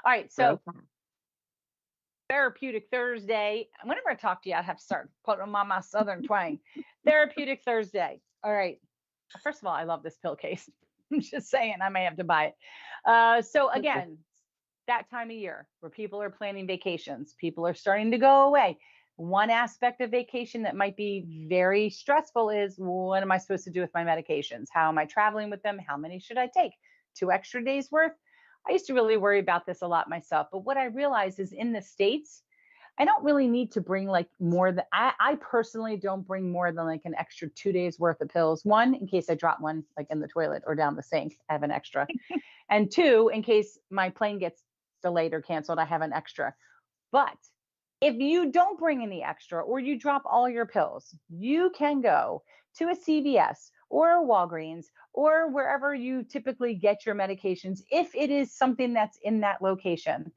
All right, so Okay. Therapeutic Thursday. Whenever I talk to you, I have to start putting on my Southern twang. Therapeutic Thursday. All right. First of all, I love this pill case. I'm just saying, I may have to buy it. So again, that time of year where people are planning vacations, people are starting to go away. One aspect of vacation that might be very stressful is, what am I supposed to do with my medications? How am I traveling with them? How many should I take? 2 extra days worth? I used to really worry about this a lot myself. But what I realized is in the States, I don't really need to bring like more than I personally don't bring more than like an extra 2 days worth of pills. One, in case I drop one like in the toilet or down the sink, I have an extra. And two, in case my plane gets delayed or canceled, I have an extra. But if you don't bring any extra or you drop all your pills, you can go to a CVS or a Walgreens or wherever you typically get your medications if it is something that's in that location.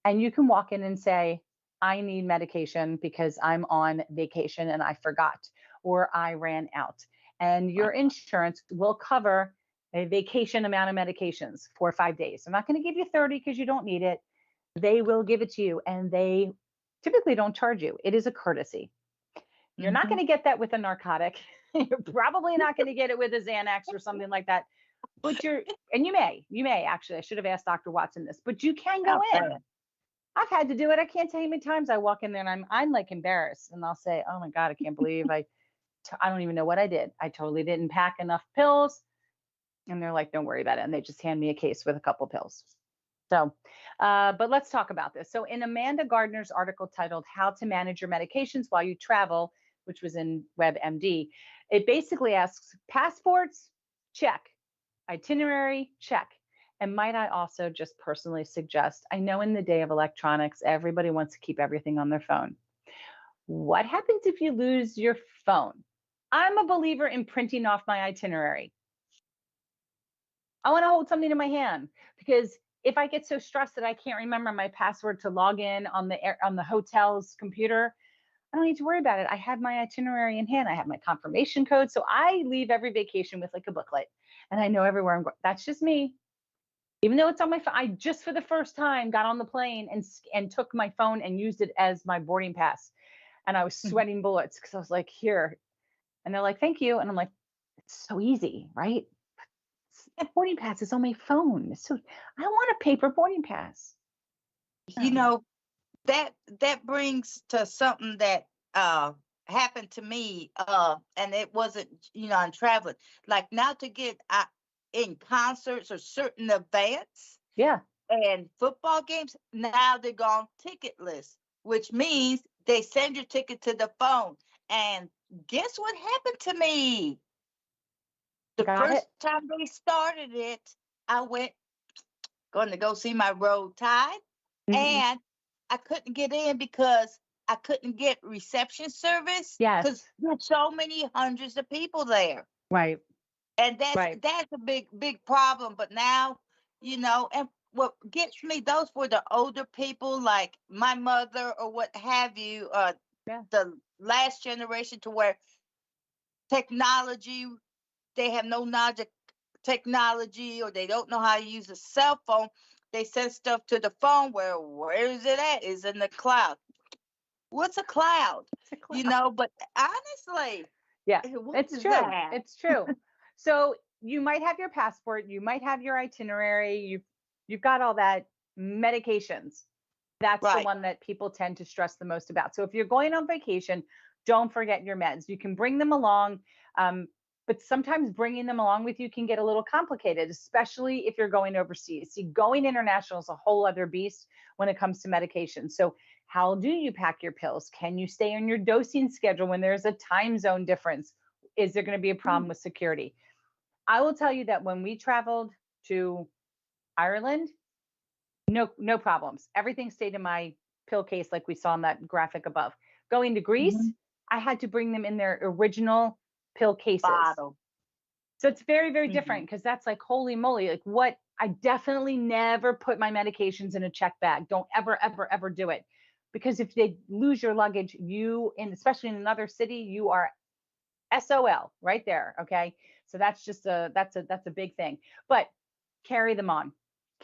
And you can walk in and say, I need medication because I'm on vacation and I forgot or I ran out. And your insurance will cover a vacation amount of medications for 5 days. I'm not going to give you 30 because you don't need it. They will give it to you and they typically don't charge you. It is a courtesy. You're not Mm-hmm. going to get that with a narcotic. You're probably not going to get it with a Xanax or something like that. But and you may actually, I should have asked Dr. Watson this, but you can go Okay. in. I've had to do it. I can't tell you how many times I walk in there and I'm like embarrassed and I'll say, oh my God, I can't believe I don't even know what I did. I totally didn't pack enough pills. And they're like, don't worry about it. And they just hand me a case with a couple pills. So, but let's talk about this. So, in Amanda Gardner's article titled How to Manage Your Medications While You Travel, which was in WebMD, it basically asks passports, check, itinerary, check. And might I also just personally suggest, I know in the day of electronics, everybody wants to keep everything on their phone. What happens if you lose your phone? I'm a believer in printing off my itinerary. I want to hold something in my hand because if I get so stressed that I can't remember my password to log in on the hotel's computer, I don't need to worry about it. I have my itinerary in hand. I have my confirmation code. So I leave every vacation with like a booklet and I know everywhere I'm going. That's just me. Even though it's on my phone, I just for the first time got on the plane and took my phone and used it as my boarding pass. And I was sweating bullets because I was like, here. And they're like, thank you. And I'm like, it's so easy, right? That boarding pass is on my phone. So I don't want a paper boarding pass. You No. know, that brings to something that happened to me, and it wasn't, I'm traveling. Like now to get in concerts or certain events Yeah. and football games, now they're gone ticketless, which means they send your ticket to the phone. And guess what happened to me? The Got it. first time they started it, I went going to go see my Roll Tide, Mhm. and I couldn't get in because I couldn't get reception service because Yes. there's so many hundreds of people there, Right. and that's Right. that's a big problem. But now, and what gets me, those were the older people like my mother or what have you, Yeah. the last generation to where technology, they have no knowledge of technology or they don't know how to use a cell phone. They send stuff to the phone where is it at? Is in the cloud. What's a cloud? It's a clown. But honestly, Yeah. what It's is true. that? It's true. So you might have your passport, you might have your itinerary, you've got all that medications. That's the Right. one that people tend to stress the most about. So if you're going on vacation, don't forget your meds. You can bring them along, but sometimes bringing them along with you can get a little complicated, especially if you're going overseas. See, going international is a whole other beast when it comes to medication. So how do you pack your pills? Can you stay on your dosing schedule when there's a time zone difference? Is there going to be a problem with security? I will tell you that when we traveled to Ireland, no problems. Everything stayed in my pill case, like we saw in that graphic above. Going to Greece, Mm-hmm. I had to bring them in their original pill cases. Bottle. So it's very, very Mm-hmm. different because that's like, holy moly, like what? I definitely never put my medications in a check bag. Don't ever, ever, ever do it. Because if they lose your luggage, especially in another city, you are SOL right there. Okay. So that's just that's a big thing. But carry them on.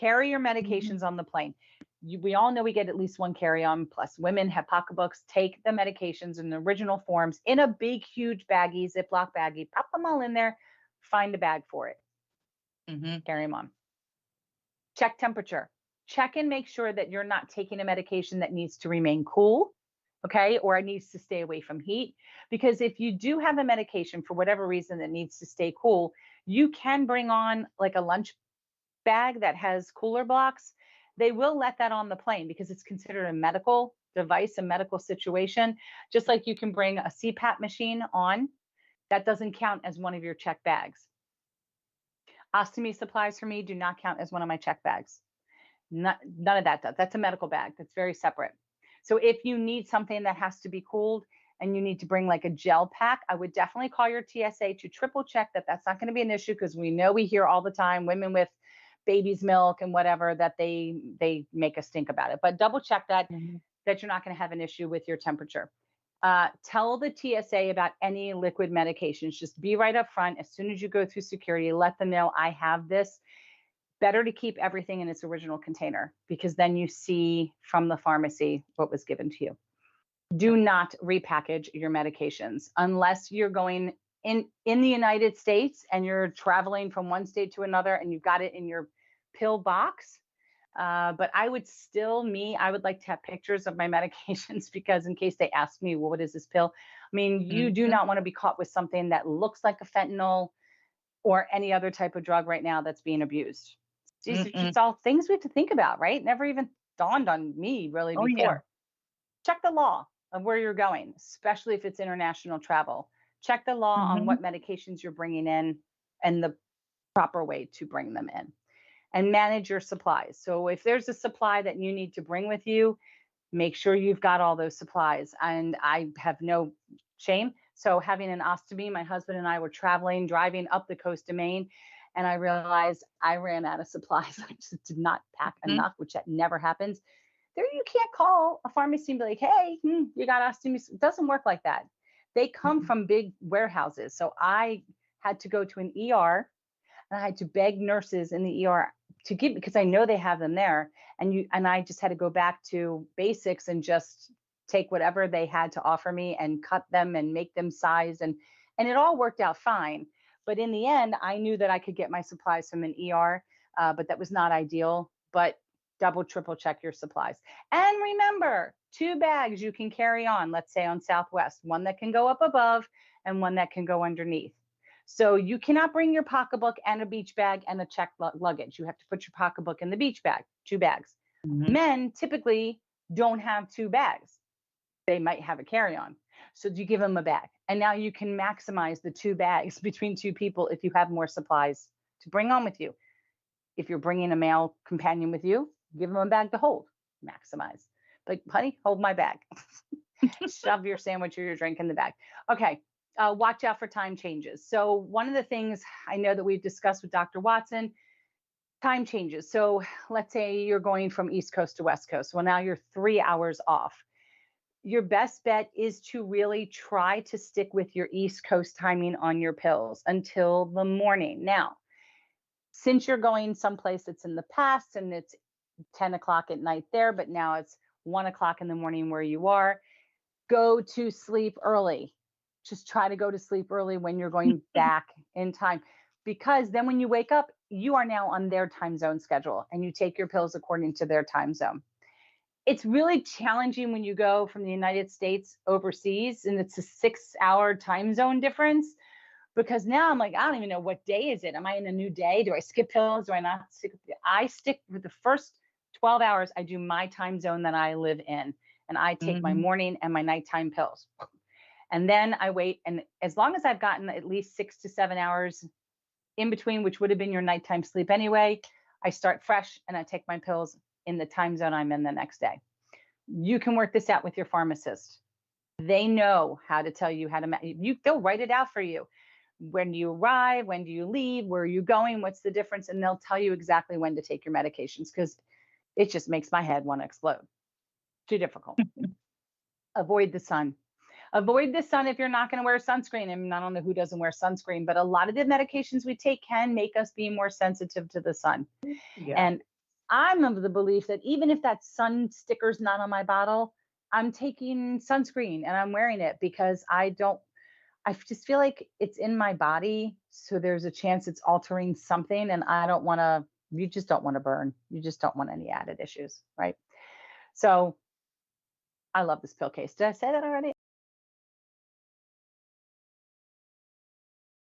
Carry your Mhm. medications on the plane. We all know we get at least one carry-on, plus women have pocketbooks. Take the medications in the original forms in a big, huge baggie, Ziploc baggie, pop them all in there, find a bag for it, Mhm. carry them on. Check temperature. Check and make sure that you're not taking a medication that needs to remain cool, okay, or it needs to stay away from heat. Because if you do have a medication for whatever reason that needs to stay cool, you can bring on like a lunch bag that has cooler blocks. They will let that on the plane because it's considered a medical device, a medical situation. Just like you can bring a CPAP machine on, that doesn't count as one of your check bags. Ostomy supplies for me do not count as one of my check bags. None of that does. That's a medical bag. That's very separate. So if you need something that has to be cooled and you need to bring like a gel pack, I would definitely call your TSA to triple check that that's not going to be an issue, because we know we hear all the time women with baby's milk and whatever that they make us think about it. But double check Mhm. that you're not going to have an issue with your temperature. Tell the TSA about any liquid medications. Just be right up front. As soon as you go through security, let them know I have this. Better to keep everything in its original container, because then you see from the pharmacy what was given to you. Do not repackage your medications unless you're going in the United States and you're traveling from one state to another and you've got it in your pill box. But I would still, I would like to have pictures of my medications, because in case they ask me, well, what is this pill? I mean, you do Mhm. not want to be caught with something that looks like a fentanyl or any other type of drug right now that's being abused. These are Mm-mm. just all things we have to think about, right? Never even dawned on me really Oh yeah. before. Check the law of where you're going, especially if it's international travel. Check the law on Mhm. what medications you're bringing in and the proper way to bring them in, and manage your supplies. So if there's a supply that you need to bring with you, make sure you've got all those supplies. And I have no shame. So having an ostomy, my husband and I were traveling, driving up the coast of Maine, and I realized I ran out of supplies. I just did not pack Mhm. enough, which that never happens. There, you can't call a pharmacy and be like, hey, you got ostomy. It doesn't work like that. They come Mhm. from big warehouses. So I had to go to an ER, and I had to beg nurses in the ER to give, because I know they have them there. And I just had to go back to basics and just take whatever they had to offer me and cut them and make them size, and it all worked out fine. But in the end, I knew that I could get my supplies from an ER, but that was not ideal. But double, triple check your supplies. And remember, two bags you can carry on, let's say on Southwest, one that can go up above and one that can go underneath. So you cannot bring your pocketbook and a beach bag and a checked luggage. You have to put your pocketbook in the beach bag, two bags. Mhm. Men typically don't have two bags. They might have a carry-on. So you give them a bag. And now you can maximize the two bags between two people if you have more supplies to bring on with you. If you're bringing a male companion with you, give them a bag to hold, maximize. Like, honey, hold my bag. Shove your sandwich or your drink in the bag. Okay. Watch out for time changes. So, one of the things I know that we've discussed with Dr. Watson, time changes. So, let's say you're going from East Coast to West Coast. Well, now you're 3 hours off. Your best bet is to really try to stick with your East Coast timing on your pills until the morning. Now, since you're going someplace that's in the past and it's 10 o'clock at night there, but now it's 1 o'clock in the morning where you are, go to sleep early. Just try to go to sleep early when you're going back in time. Because then when you wake up, you are now on their time zone schedule and you take your pills according to their time zone. It's really challenging when you go from the United States overseas and it's a 6 hour time zone difference, because now I'm like, I don't even know what day is it. Am I in a new day? Do I skip pills? Do I not stick? I stick with the first 12 hours. I do my time zone that I live in, and I take my Mhm. morning and my nighttime pills. And then I wait. And as long as I've gotten at least 6 to 7 hours in between, which would have been your nighttime sleep anyway, I start fresh and I take my pills in the time zone I'm in the next day. You can work this out with your pharmacist. They know how to tell you how to, they'll write it out for you. When do you arrive? When do you leave? Where are you going? What's the difference? And they'll tell you exactly when to take your medications, because it just makes my head want to explode. Too difficult. Avoid the sun. Avoid the sun if you're not going to wear sunscreen. And I don't know who doesn't wear sunscreen, but a lot of the medications we take can make us be more sensitive to the sun. Yeah. And I'm of the belief that even if that sun sticker's not on my bottle, I'm taking sunscreen and I'm wearing it because I just feel like it's in my body. So there's a chance it's altering something. And I don't want to, you just don't want to burn. You just don't want any added issues. Right. So I love this pill case. Did I say that already?